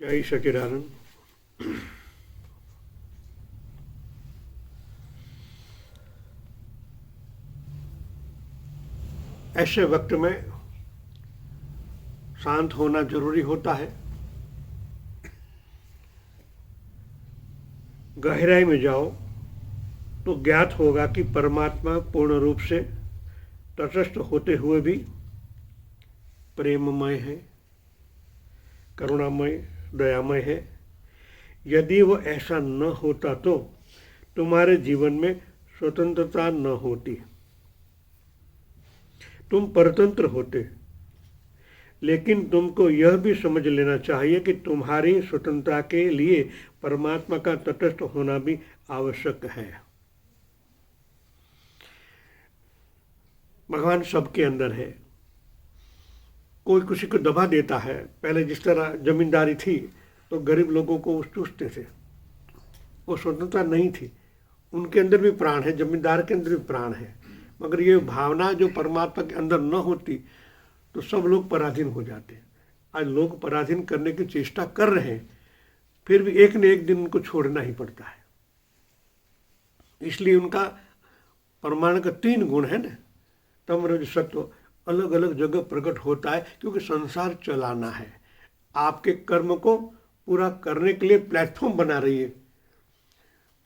जय सच्चिदानंद। ऐसे वक्त में शांत होना जरूरी होता है। गहराई में जाओ तो ज्ञात होगा कि परमात्मा पूर्ण रूप से तटस्थ होते हुए भी प्रेममय है, करुणामय, दयामय है। यदि वो ऐसा न होता तो तुम्हारे जीवन में स्वतंत्रता न होती, तुम परतंत्र होते। लेकिन तुमको यह भी समझ लेना चाहिए कि तुम्हारी स्वतंत्रता के लिए परमात्मा का तटस्थ होना भी आवश्यक है। भगवान सबके अंदर है। कोई किसी को दबा देता है। पहले जिस तरह जमींदारी थी तो गरीब लोगों को उस चूसते थे, वो स्वतंत्रता नहीं थी। उनके अंदर भी प्राण है, जमींदार के अंदर भी प्राण है, मगर ये भावना जो परमात्मा के अंदर न होती तो सब लोग पराधीन हो जाते। आज लोग पराधीन करने की चेष्टा कर रहे हैं, फिर भी एक न एक दिन उनको छोड़ना ही पड़ता है। इसलिए उनका परमाणु का 3 गुण है ना, तम रज सत्व, अलग अलग जगह प्रकट होता है, क्योंकि संसार चलाना है। आपके कर्म को पूरा करने के लिए प्लेटफॉर्म बना रही है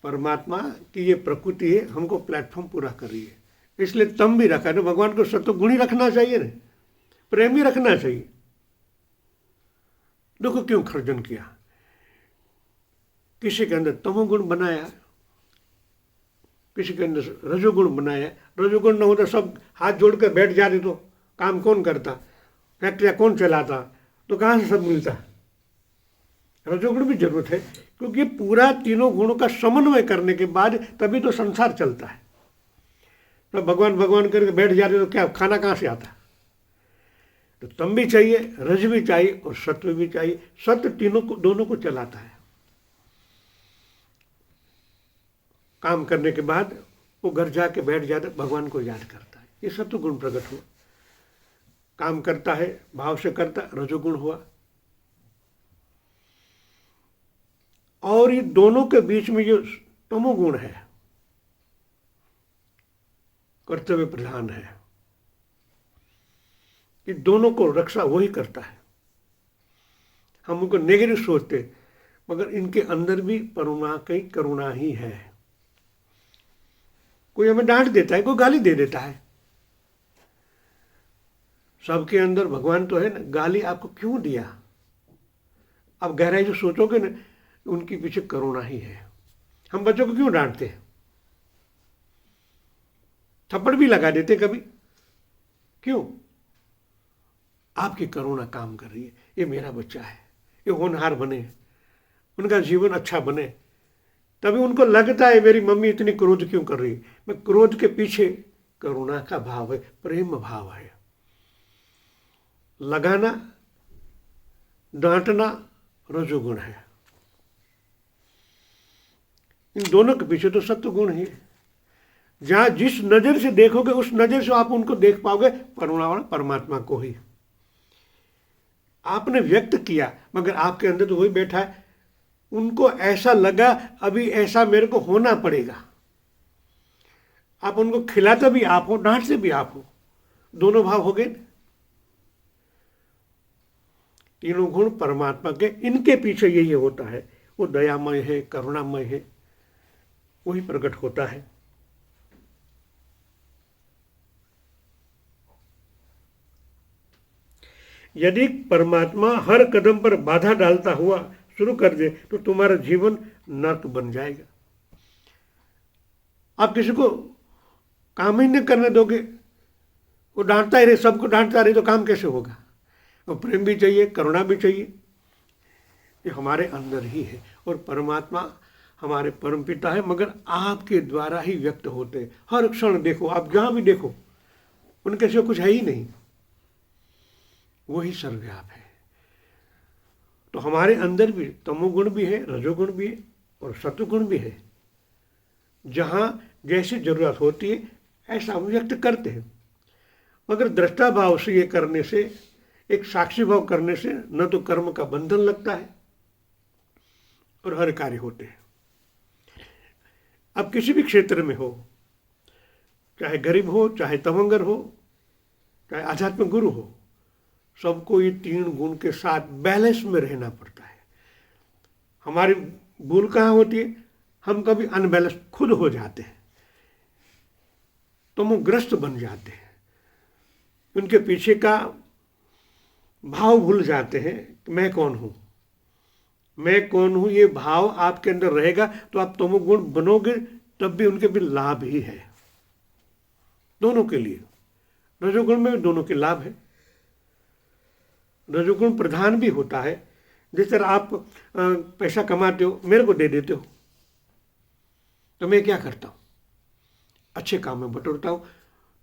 परमात्मा की। ये प्रकृति है, हमको प्लेटफॉर्म पूरा कर रही है। इसलिए तम भी रखा है ना। भगवान को सत्व गुण ही रखना चाहिए ना, प्रेम ही रखना चाहिए। देखो क्यों खर्जन किया, किसी के अंदर तमोगुण बनाया, किसी के अंदर रजोगुण बनाया। रजोगुण न होता सब हाथ जोड़ कर बैठ जाते तो काम कौन करता, फैक्ट्रियाँ कौन चलाता, तो कहाँ से सब मिलता। रजोगुण भी जरूरत है, क्योंकि पूरा तीनों गुणों का समन्वय करने के बाद तभी तो संसार चलता है। तो भगवान भगवान करके बैठ जाते तो क्या खाना कहाँ से आता। तो तम भी चाहिए, रज भी चाहिए और सत्व भी चाहिए। सत्य तीनों को, दोनों को चलाता है। काम करने के बाद वो घर जाके बैठ जाता, भगवान को याद करता है। ये सत्व गुण प्रकट हुआ। काम करता है, भाव से करता, रजोगुण हुआ। और ये दोनों के बीच में जो तमोगुण है, कर्तव्य प्रधान है, ये दोनों को रक्षा वही करता है। हम उनको नेगेटिव सोचते, मगर इनके अंदर भी करुणा ही है। कोई हमें डांट देता है, कोई गाली दे देता है, सबके अंदर भगवान तो है ना। गाली आपको क्यों दिया, आप गहराई से सोचोगे ना, उनके पीछे करुणा ही है। हम बच्चों को क्यों डांटते हैं, थप्पड़ भी लगा देते कभी, क्यों? आपकी करुणा काम कर रही है। ये मेरा बच्चा है, ये होनहार बने, उनका जीवन अच्छा बने। तभी उनको लगता है मेरी मम्मी इतनी क्रोध क्यों कर रही है। मैं क्रोध के पीछे करुणा का भाव है, प्रेम भाव है। लगाना, डांटना रजोगुण है। इन दोनों के पीछे तो सत्व गुण ही है। जहां जिस नजर से देखोगे उस नजर से आप उनको देख पाओगे, करुणावान परमात्मा को ही। आपने व्यक्त किया, मगर आपके अंदर तो वही बैठा है। उनको ऐसा लगा अभी ऐसा मेरे को होना पड़ेगा। आप उनको खिलाते भी आप हो, डांटते भी आप हो, दोनों भाव हो गए। तीनों गुण परमात्मा के, इनके पीछे यही होता है। वो दयामय है, करुणामय है, वही प्रकट होता है। यदि परमात्मा हर कदम पर बाधा डालता हुआ शुरू कर दे तो तुम्हारा जीवन नर्क बन जाएगा। आप किसी को काम ही नहीं करने दोगे, वो डांटता ही रहे, सबको डांटता रहे, तो काम कैसे होगा। और प्रेम भी चाहिए, करुणा भी चाहिए। ये हमारे अंदर ही है। और परमात्मा हमारे परमपिता है, मगर आपके द्वारा ही व्यक्त होते हैं। हर क्षण देखो, आप जहाँ भी देखो, उनके से कुछ है ही नहीं, वही सर्वव्याप है। तो हमारे अंदर भी तमोगुण भी है, रजोगुण भी है और सत्वगुण भी है। जहाँ जैसी जरूरत होती है ऐसा हम व्यक्त करते हैं। मगर दृष्टा भाव से ये करने से, एक साक्षी भाव करने से, न तो कर्म का बंधन लगता है, और हर कार्य होते हैं। अब किसी भी क्षेत्र में हो, चाहे गरीब हो, चाहे तमंगर हो, चाहे आध्यात्मिक गुरु हो, सबको ये 3 गुण के साथ बैलेंस में रहना पड़ता है। हमारी भूल कहाँ होती है? हम कभी अनबैलेंस खुद हो जाते हैं, तमोग्रस्त बन जाते हैं, उनके पीछे का भाव भूल जाते हैं कि मैं कौन हूँ, मैं कौन हूँ। ये भाव आपके अंदर रहेगा तो आप तमोगुण बनोगे, तब भी उनके भी लाभ ही है, दोनों के लिए। रजोगुण में भी दोनों के लाभ है। रजोगुण प्रधान भी होता है। जिस तरह आप पैसा कमाते हो, मेरे को दे देते हो, तो मैं क्या करता हूँ? अच्छे काम में बटोरता हूँ,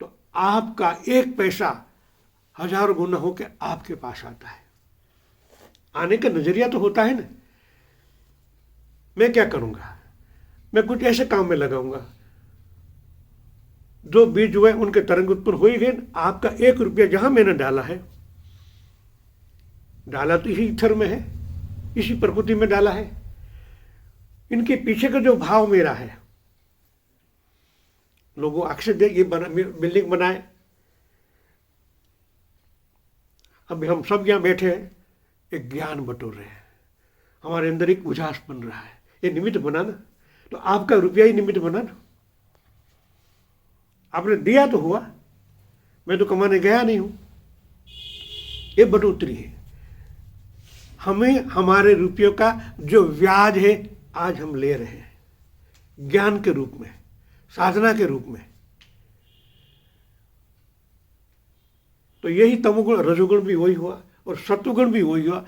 तो आपका एक पैसा 1000 गुना होकर आपके पास आता है। आने का नजरिया तो होता है ना। मैं क्या करूँगा? मैं कुछ ऐसे काम में लगाऊंगा, जो बीज हुए उनके तरंग उत्पन्न हो ही गए। आपका 1 रुपया जहां मैंने डाला है, डाला तो इसी ईथर में है, इसी प्रकृति में डाला है। इनके पीछे का जो भाव मेरा है, लोगों अक्सर दे ये बिल्डिंग बनाए, अब हम सब यहाँ बैठे हैं, एक ज्ञान बटोर रहे हैं, हमारे अंदर एक उजास बन रहा है, ये निमित्त बना ना। तो आपका रुपया ही निमित्त बना ना। आपने दिया तो हुआ, मैं तो कमाने गया नहीं हूं। ये बढ़ोतरी है। हमें हमारे रुपयों का जो ब्याज है आज हम ले रहे हैं, ज्ञान के रूप में, साधना के रूप में। तो यही तमोगुण रजोगुण भी वही हुआ और सत्वगुण भी वही हुआ।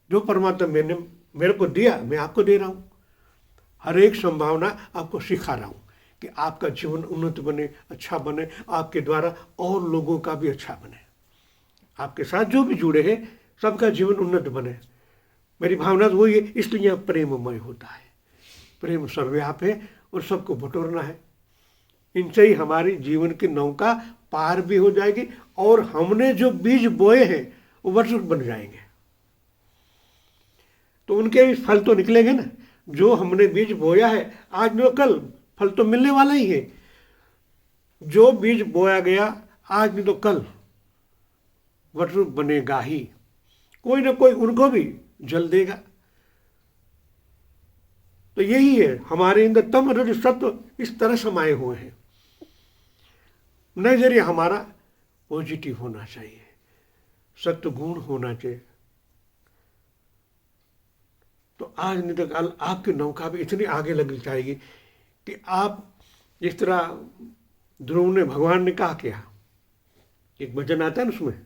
जो परमात्मा मेरे को दिया, मैं आपको दे रहा हूं। हर एक संभावना आपको सिखा रहा हूं कि आपका जीवन उन्नत बने, अच्छा बने, आपके द्वारा और लोगों का भी अच्छा बने। आपके साथ जो भी जुड़े हैं सबका जीवन उन्नत बने। मेरी भावना तो वही है, इसलिए यह प्रेममय होता है। प्रेम सर्वव्याप है और सबको बटोरना है। इनसे ही हमारी जीवन की नौका पार भी हो जाएगी और हमने जो बीज बोए हैं वो वर्षुक बन जाएंगे। तो उनके भी फल तो निकलेंगे ना। जो हमने बीज बोया है आज न कल फल तो मिलने वाला ही है। जो बीज बोया गया आज नहीं तो कल वर्षुक बनेगा ही। कोई ना कोई उनको भी जल देगा। तो यही है, हमारे अंदर तम रज सत्व इस तरह समाये हुए हैं। नजरिया हमारा पॉजिटिव होना चाहिए, सत्य गुण होना चाहिए। तो आज नहीं तो कल आपकी नौका भी इतनी आगे लग जाएगी कि आप जिस तरह ध्रुव ने भगवान ने कहा क्या, एक वचन आता है ना उसमें,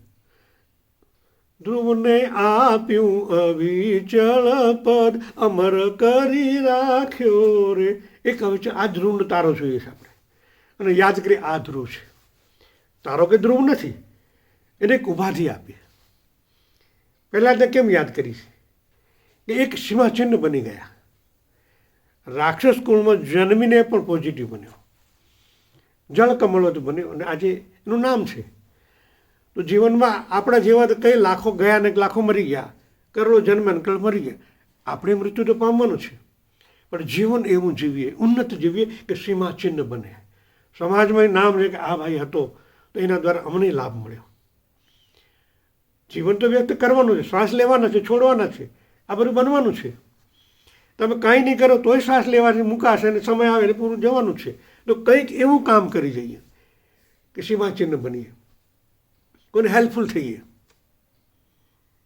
ध्रुव ने आप्यू अविचल पद अमर करी राख्यो रे। एक वचन आज ध्रुव तारो જોઈએ છે આપણે, અને યાદ કરી આ ધ્રુવ છે, તારો કે ધ્રુવ નથી, એને એક ઉપાધિ આપી। પહેલા તો કેમ યાદ કરી છે કે એક સીમાચિહ્ન બની ગયા। રાક્ષસ કુળમાં જન્મીને પણ પોઝિટિવ બન્યો, જળકમળ બન્યો અને આજે એનું નામ છે। તો જીવનમાં આપણા જેવા તો કઈ લાખો ગયા ને લાખો મરી ગયા, કરોડો જન્મ કરોડ મરી ગયા। આપણે મૃત્યુ તો પામવાનું છે, પણ જીવન એવું જીવીએ, ઉન્નત જીવીએ કે સીમા ચિહ્ન બને। સમાજમાં નામ છે કે આ ભાઈ હતો તો એના દ્વારા અમને લાભ મળ્યો। જીવન તો વ્યક્ત કરવાનું છે, શ્વાસ લેવાના છે, છોડવાના છે, આ બધું બનવાનું છે। તમે કાંઈ નહીં કરો તોય શ્વાસ લેવાથી મુકાશે અને સમય આવે એટલે પૂરું જવાનું છે। તો કંઈક એવું કામ કરી જઈએ કે સીમા ચિહ્ન બનીએ, કોઈને હેલ્પફુલ થઈએ।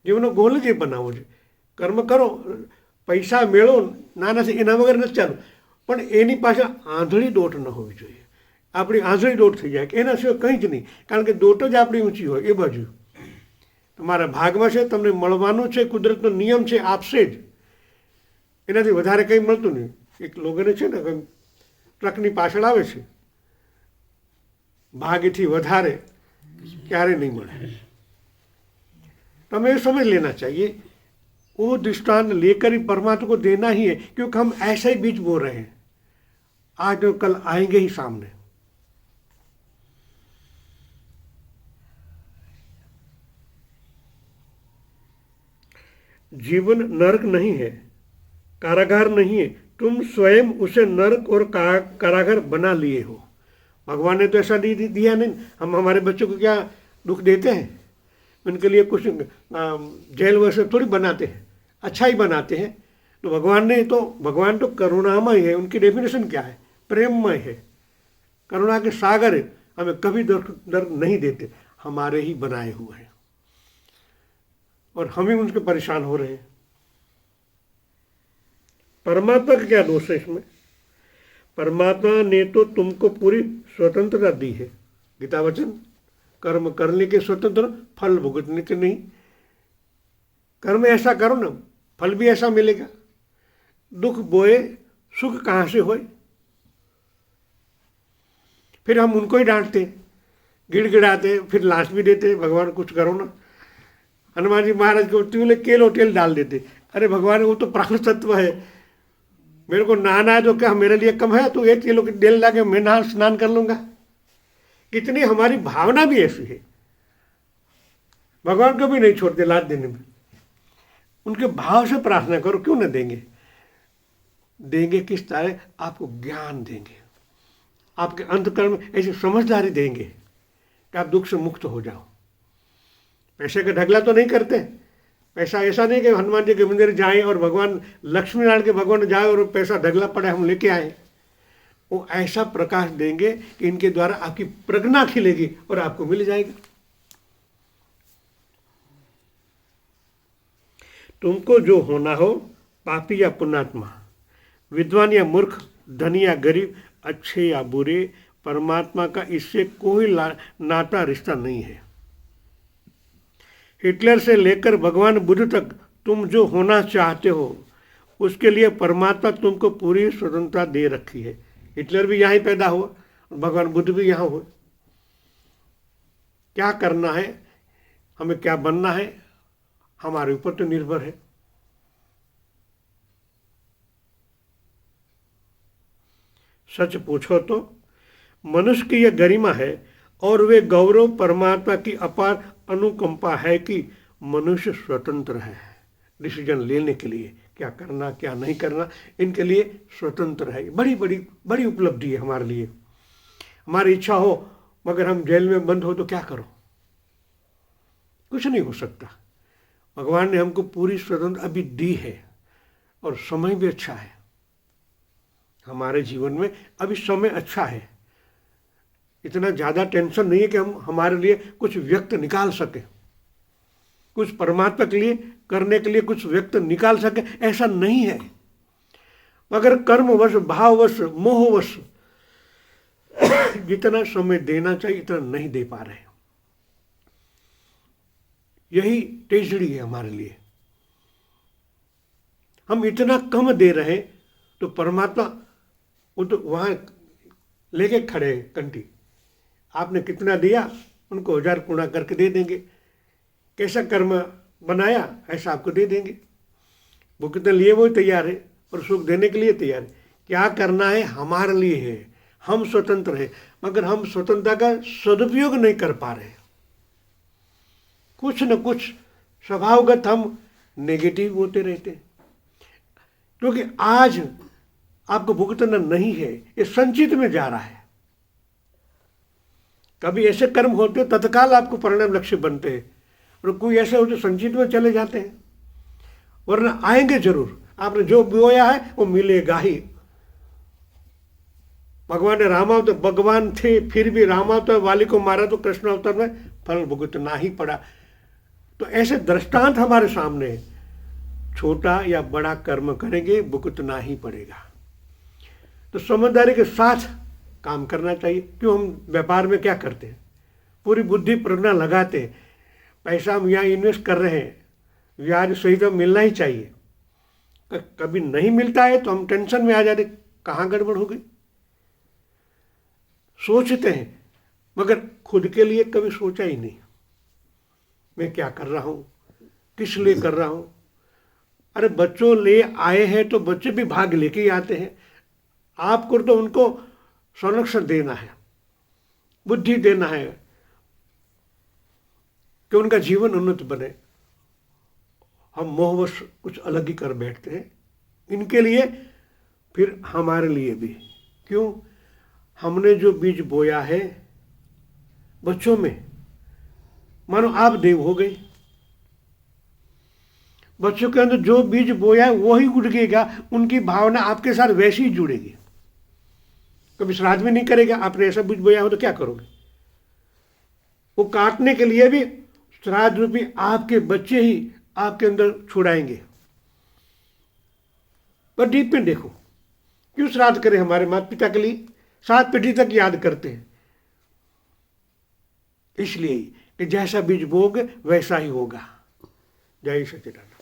જીવનનો ગોલ જ એ બનાવવો છે। કર્મ કરો, પૈસા મેળવો નાના છે એના વગર નથી ચાલુ, પણ એની પાછળ આંધળી દોટ ન હોવી જોઈએ। આપણી આંધળી દોટ થઈ જાય કે એના સિવાય કંઈ જ નહીં, કારણ કે દોટ જ આપણી ઊંચી હોય એ બાજુ। તમારા ભાગમાં છે, તમને મળવાનું છે, કુદરતનો નિયમ છે, આપશે જ, એનાથી વધારે કંઈ મળતું નહીં। એક લોકોને છે ને ટ્રકની પાછળ આવે છે, ભાગથી વધારે क्यारे नहीं मिले। तो हमें समझ लेना चाहिए, वो दृष्टांत लेकर ही परमात्मा को देना ही है, क्योंकि हम ऐसे ही बीज बो रहे हैं, आज तो कल आएंगे ही सामने। जीवन नरक नहीं है, कारागार नहीं है, तुम स्वयं उसे नरक और कारागार बना लिए हो। भगवान ने तो ऐसा दिया नहीं। हम हमारे बच्चों को क्या दुख देते हैं? उनके लिए कुछ जेल वैसे थोड़ी बनाते हैं, अच्छा ही बनाते हैं। तो भगवान तो करुणामय है। उनकी डेफिनेशन क्या है? प्रेममय है, करुणा के सागर है। हमें कभी दर्द नहीं देते, हमारे ही बनाए हुए हैं और हम ही उनके परेशान हो रहे हैं। परमात्मा का क्या दोष है इसमें? परमात्मा ने तो तुमको पूरी स्वतंत्रता दी है। गीता वचन, कर्म करने के स्वतंत्र, फल भुगतने के नहीं। कर्म ऐसा करो ना, फल भी ऐसा मिलेगा। दुख बोए सुख कहाँ से होए? फिर हम उनको ही डांटते, गिड़गिड़ाते, फिर लाश भी देते, भगवान कुछ करो ना। हनुमान जी महाराज को बोले केल तेल डाल देते। अरे भगवान, वो तो प्राण तत्व है, मेरे को नहाना है तो क्या मेरे लिए कम है? तो 1 किलो की तेल ला के मैं नहा स्नान कर लूंगा। कितनी हमारी भावना भी ऐसी है। भगवान को भी नहीं छोड़ते लाद देने में। उनके भाव से प्रार्थना करो, क्यों ना देंगे? देंगे किस तरह? आपको ज्ञान देंगे, आपके अंतकरण में ऐसी समझदारी देंगे कि आप दुख से मुक्त हो जाओ। पैसे का ढगला तो नहीं करते। पैसा ऐसा नहीं कि हनुमान जी के मंदिर जाएं और भगवान लक्ष्मी नारायण के भगवान जाए और पैसा ढगला पड़े हम लेके आए। वो ऐसा प्रकाश देंगे कि इनके द्वारा आपकी प्रज्ञा खिलेगी और आपको मिल जाएगा। तुमको जो होना हो, पापी या पुण्यात्मा, विद्वान या मूर्ख, धनी या गरीब, अच्छे या बुरे, परमात्मा का इससे कोई नाता रिश्ता नहीं है। हिटलर से लेकर भगवान बुद्ध तक तुम जो होना चाहते हो उसके लिए परमात्मा तुमको पूरी स्वतंत्रता दे रखी है। हिटलर भी यहाँ ही पैदा हुआ और भगवान बुद्ध भी यहाँ हुए। क्या करना है, हमें क्या बनना है, हमारे ऊपर तो निर्भर है। सच पूछो तो मनुष्य की यह गरिमा है और वे गौरव परमात्मा की अपार अनुकंपा है कि मनुष्य स्वतंत्र है डिसीजन लेने के लिए, क्या करना क्या नहीं करना, इनके लिए स्वतंत्र है। बड़ी बड़ी बड़ी उपलब्धि है हमारे लिए। हमारी इच्छा हो मगर हम जेल में बंद हो तो क्या करो? कुछ नहीं हो सकता। भगवान ने हमको पूरी स्वतंत्र अभी दी है और समय भी अच्छा है। हमारे जीवन में अभी समय अच्छा है, इतना ज़्यादा टेंशन नहीं है कि हम हमारे लिए कुछ व्यक्त निकाल सके, कुछ परमात्मा के लिए करने के लिए कुछ व्यक्त निकाल सके, ऐसा नहीं है। मगर कर्मवश, भाववश, मोहवश जितना समय देना चाहिए इतना नहीं दे पा रहे। यही ट्रेजेडी है हमारे लिए। हम इतना कम दे रहे तो परमात्मा वो तो वहाँ लेके खड़े कंटी, आपने कितना दिया उनको 1000 गुणा करके दे देंगे। कैसा कर्म बनाया ऐसा आपको दे देंगे। वो कितने लिए वो तैयार है और सुख देने के लिए तैयार है। क्या करना है हमारे लिए है, हम स्वतंत्र हैं, मगर हम स्वतंत्रता का सदुपयोग नहीं कर पा रहे। कुछ न कुछ स्वभावगत हम नेगेटिव होते रहते हैं, क्योंकि आज आपको भुगतना नहीं है, ये संचित में जा रहा है। कभी ऐसे कर्म होते तत्काल आपको परिणाम लक्ष्य बनते हैं और कोई ऐसे होते संचित में चले जाते हैं, वरना आएंगे जरूर। आपने जो बोया है वो मिलेगा ही। भगवान ने रामावतार, भगवान थे फिर भी रामावतार वाली को मारा तो कृष्ण अवतार में फल भुगतना ही पड़ा। तो ऐसे दृष्टांत हमारे सामने है। छोटा या बड़ा कर्म करेंगे भुगतना ही पड़ेगा। तो समझदारी के साथ काम करना चाहिए। क्यों हम व्यापार में क्या करते हैं, पूरी बुद्धि प्रज्ञा लगाते हैं, पैसा हम यहाँ इन्वेस्ट कर रहे हैं, ब्याज सही तो मिलना ही चाहिए। कभी नहीं मिलता है तो हम टेंशन में आ जाते, कहाँ गड़बड़ हो गई। सोचते हैं मगर खुद के लिए कभी सोचा ही नहीं, मैं क्या कर रहा हूँ, किस लिए कर रहा हूँ। अरे बच्चों ले आए हैं तो बच्चे भी भाग लेके ही आते हैं। आपको तो उनको संरक्षण देना है, बुद्धि देना है कि उनका जीवन उन्नत बने। हम मोहवश कुछ अलग ही कर बैठते हैं इनके लिए, फिर हमारे लिए भी। क्यों? हमने जो बीज बोया है बच्चों में, मानो आप देव हो गए। बच्चों के अंदर जो बीज बोया है वही उगेगा, उनकी भावना आपके साथ वैसी ही जुड़ेगी। कभी श्राद्ध भी नहीं करेगा, आपने ऐसा बीज बोया हो तो क्या करोगे? वो काटने के लिए भी श्राद्ध रूपी आपके बच्चे ही आपके अंदर छुड़ाएंगे। पर डीप में देखो, क्यों श्राद्ध करें? हमारे माता पिता के लिए 7 पीढ़ी तक याद करते हैं, इसलिए कि जैसा बीज बोओगे वैसा ही होगा। जय सच्चिदानंद।